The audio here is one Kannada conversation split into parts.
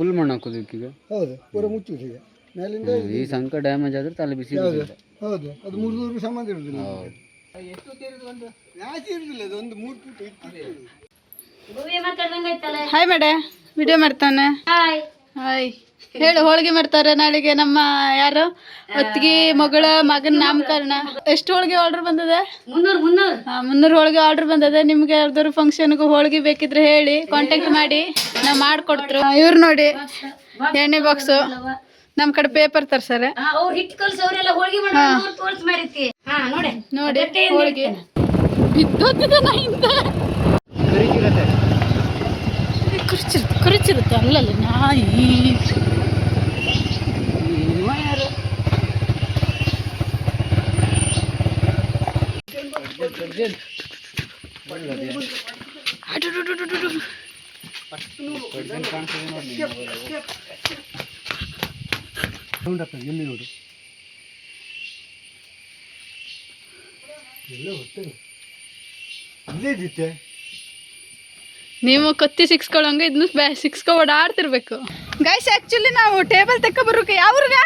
ಫುಲ್ ಮಣ್ಣು ಹಾಕೋದಕ್ಕೆ ಈಗ. ಹೌದು, ಪೂರ ಮುಚ್ಚುದು ಈಗ ಮೇಲಿಂದ. ಈ ಸಂಕ ಡ್ಯಾಮೇಜ್ ಆದ್ರೆ ತಲೆ ಬಿಸಿ ಇರುವುದಿಲ್ಲ. ಹೌದು, ಅದು 3 ಸಂಬಂಧ ಇರುವುದಿಲ್ಲ. ಜಾಸ್ತಿ ಇರುವುದಿಲ್ಲ, ಅದು ಒಂದು 3 ಫೂಟ್ ಇತ್ತು. ಹಾಯ್ ಮೇಡೆ, ವಿಡಿಯೋ ಮಾಡ್ತಾನೆ. ಹಾಯ್ ಹೇಳು. ಹೋಳಿಗೆ ಮಾಡ್ತಾರೆ ನಾಳೆಗೆ ನಮ್ಮ ಯಾರು ಹೊತ್ತಿಗೆ ಮಗಳ ಮಗನ ನಾಮಕರಣ. ಎಷ್ಟು ಹೋಳಿಗೆ ಆರ್ಡರ್ ಬಂದದೆ? 300 ಹೋಳಿಗೆ ಆರ್ಡರ್ ಬಂದದೆ. ನಿಮ್ಗೆ ಯಾವ್ದಾದ್ರು ಫಂಕ್ಷನ್ಗೂ ಹೋಳಿಗೆ ಬೇಕಿದ್ರೆ ಹೇಳಿ, ಕಾಂಟ್ಯಾಕ್ಟ್ ಮಾಡಿ, ನಾವು ಮಾಡಿಕೊಡ್ತರು. ಇವ್ರು ನೋಡಿ ಎಣ್ಣೆ ಬಾಕ್ಸು, ನಮ್ಮ ಕಡೆ ಪೇಪರ್ ತರ್ಸಾರೆ. ನೋಡಿ ಹೋಳಿಗೆ ಕುರಿಚಿರುತ್ತೆ ಅಲ್ಲಲ್ಲಿ ನಾಯಿ. ಎಲ್ಲಿ ನೋಡು, ಇಲ್ಲೇ ಇದ್ದಿತ್ತೆ. ನೀವು ಕತ್ತಿ ಸಿಕ್ಸ್ಕೊಳ್ಳಂಗೆ ಇದನ್ನು ಸಿಕ್ಸ್ಕೊ ಓಡಾಡ್ತಿರ್ಬೇಕು. ಗೈಸ್ ಆಕ್ಚುಲಿ ನಾವು ಟೇಬಲ್ ತೆಕ್ಕ ಬರೋಕೆ ಯಾವ್ರಿಗ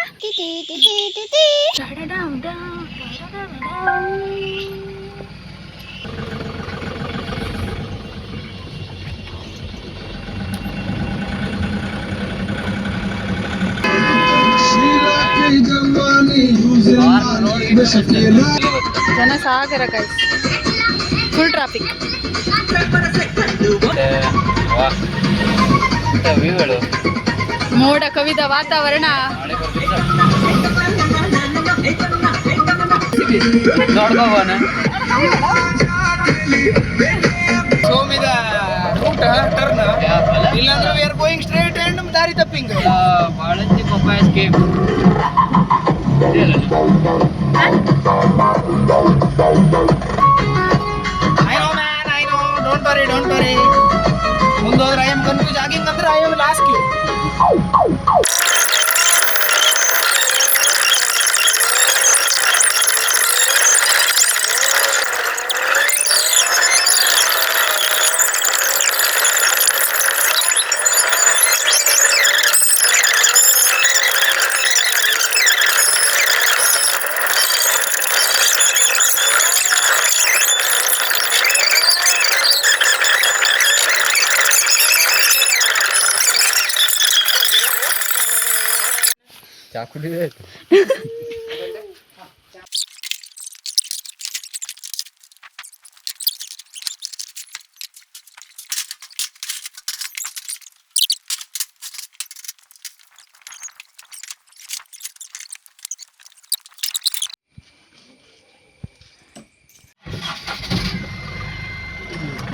ಜನಸಾಗರ ಗೈಸ್, ಫುಲ್ ಟ್ರಾಫಿಕ್. ಮೋಡ ಕವಿದ ವಾತಾವರಣ. ದಾರಿ ತಪ್ಪಿಂಗ್ don't worry. ಮುಂದೋದ್ರೆ I am confused ಆಗಿಂಗ್ ಅಂದ್ರೆ I will ask you. ಚಾಕುಡಿ ಆಯ್ತು.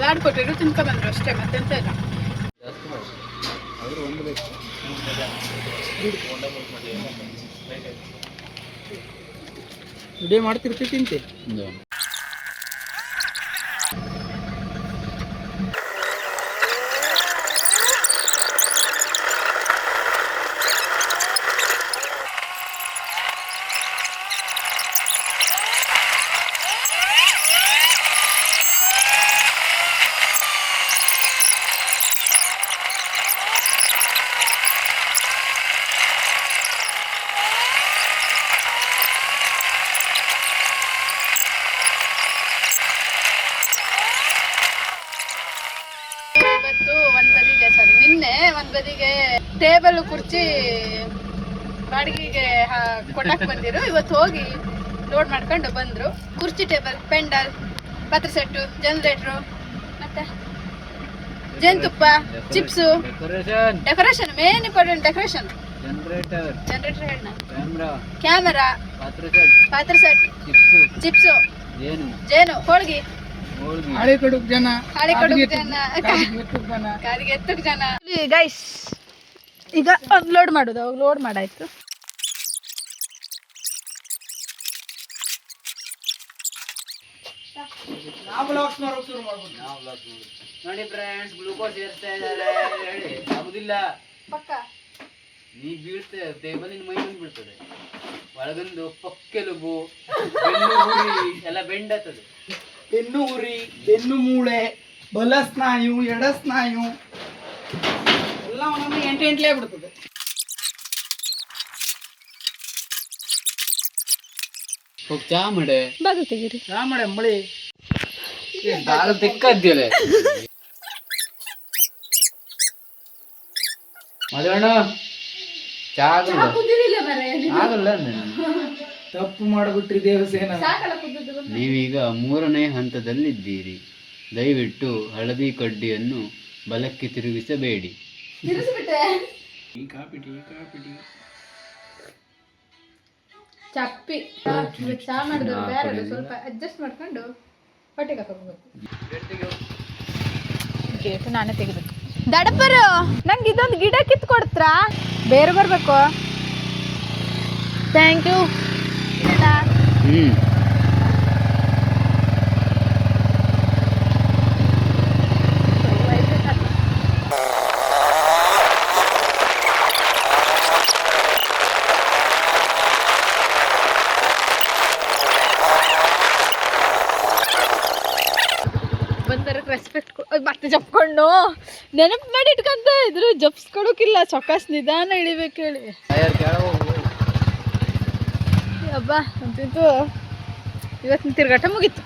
ಲಾಡ್ ಕೊಟ್ಟಿರು ತಿನ್ಕೊ ಬಂದ್ರು ಅಷ್ಟೇ, ಮತ್ತೆಂತ ಇಲ್ಲ. ವಿಡಿಯೋ ಮಾಡ್ತಿರ್ತಿ ತಿಂತೆ. ನಿನ್ನೆ ಒಂದ್ ಬದಿಗೆ ಟೇಬಲ್ ಕುರ್ಚಿ ಬಾಡಿಗೆಗೆ ಕೊಟ್ಟಕ್ ಬಂದಿರು. ಇವತ್ತು ಹೋಗಿ ಲೋಡ್ ಮಾಡ್ಕೊಂಡು ಬಂದ್ರು. ಕುರ್ಚಿ, ಟೇಬಲ್, ಪೆಂಡಲ್, ಪತ್ರ ಸೆಟ್ಟು, ಜನರೇಟ್ರು, ಮತ್ತೆ ಜೇನುತುಪ್ಪ, chips, decoration. Main important decoration. Generator ಹೇಳ, ಕ್ಯಾಮೆರಾ, ಪಾತ್ರ ಸೆಟ್, ಚಿಪ್ಸು, ಜೇನು, ಹೋಳ್ಗಿ, ಹಳೆ ಕಡುಕ್ ಜನ, ಕಾರಿಗೆ ಎತ್ತಕ್ ಜನ. ಗೈಸ್ ಈಗ ಒಂದು ಲೋಡ್ ಮಾಡೋದು, ಅವಾಗ ಲೋಡ್ ಮಾಡಾಯ್ತು. ನೋಡಿ ಫ್ರೆಂಡ್ಸ್, ಗ್ಲೂಕೋಸ್ ಏರ್ಸ್ತಾ ಇದ್ದಾರೆ. ಹೇಳಿ ಆಗುದಿಲ್ಲ, ಪಕ್ಕ ನೀ ಬೀಳ್ತೇ, ಟೇಬಲಿನ ಮೈ ಬಂದು ಬೀಳ್ತದೆ. ಒಳಗೊಂದು ಪಕ್ಕೆಲುಬು, ಬೆನ್ನು ಹುರಿ ಎಲ್ಲ ಬೆಂಡತ್ತದೆ. ಬೆನ್ನು ಹುರಿ, ಬೆನ್ನು ಮೂಳೆ, ಬಲ ಸ್ನಾಯು, ಎಡ ಸ್ನಾಯು ಎಲ್ಲ ಎಲ್ಲ ಒಂದೊಂದು ಎಂಟೇ ಬಿಡ್ತದೆ. ಹೋಗಿ ಚಾ ಮಾಡೆ ಬಾಗಿಲು ತೆಗೀರಿ. ಚಾ ಮಾಡಿ ಅಂಬಳಿ ಬಾಗಿಲು ತೆಕ್ಕದ್ದಿಲ್ಲ ಮದುವಣ್ಣ ಚಾ ಆಗಲ್ಲ ಆಗಲ್ಲ ಅಂದೆ ನಾನು. ತಪ್ಪು ಮಾಡಿಬಿಟ್ರಿ ದೇವಸೇನ. ನೀವೀಗ 3ನೇ ಹಂತದಲ್ಲಿದ್ದೀರಿ. ದಯವಿಟ್ಟು ಹಳದಿ ಕಡ್ಡಿಯನ್ನು ಬಲಕ್ಕೆ ತಿರುಗಿಸಬೇಡಿ. ಟೀ ಕಾಪಿ ಚಪ್ಪಿ ಚಾ ಮಾಡಿದ್ರು ಬೇರೆ ಸ್ವಲ್ಪ ಅಡ್ಜಸ್ಟ್ ಮಾಡ್ಕೊಂಡು ಹೊಟ್ಟೆಗೆ ಹಾಕೋಬೇಕು. ಗೇಟ್ ನಾನೇ ತೆಗೆದು ದಡಪರು ನಂಗೆ ಇದೊಂದು ಗಿಡ ಕಿತ್ಕೊಡ್ತ್ರಾ? ಬೇರೆ ಬರಬೇಕು. Thank you. ಬಂದರಕ್ಕೆ ರೆಸ್ಪೆಕ್ಟ್ ಮತ್ತೆ ಜಪ್ಕೊಂಡು ನೆನಪು ಮಾಡಿ ಇಟ್ಕೊಂತ ಇದ್ರು. ಜಪ್ಸ್ಕೊಳಕಿಲ್ಲ, ಚೊಕಾಸ್ ನಿಧಾನ ಇಳಿಬೇಕು ಹೇಳಿ. ಹಬ್ಬ ಅಂತಿತ್ತು ಇವತ್ತಿನ ತಿರ್ಗಾಟ ಮುಗೀತು.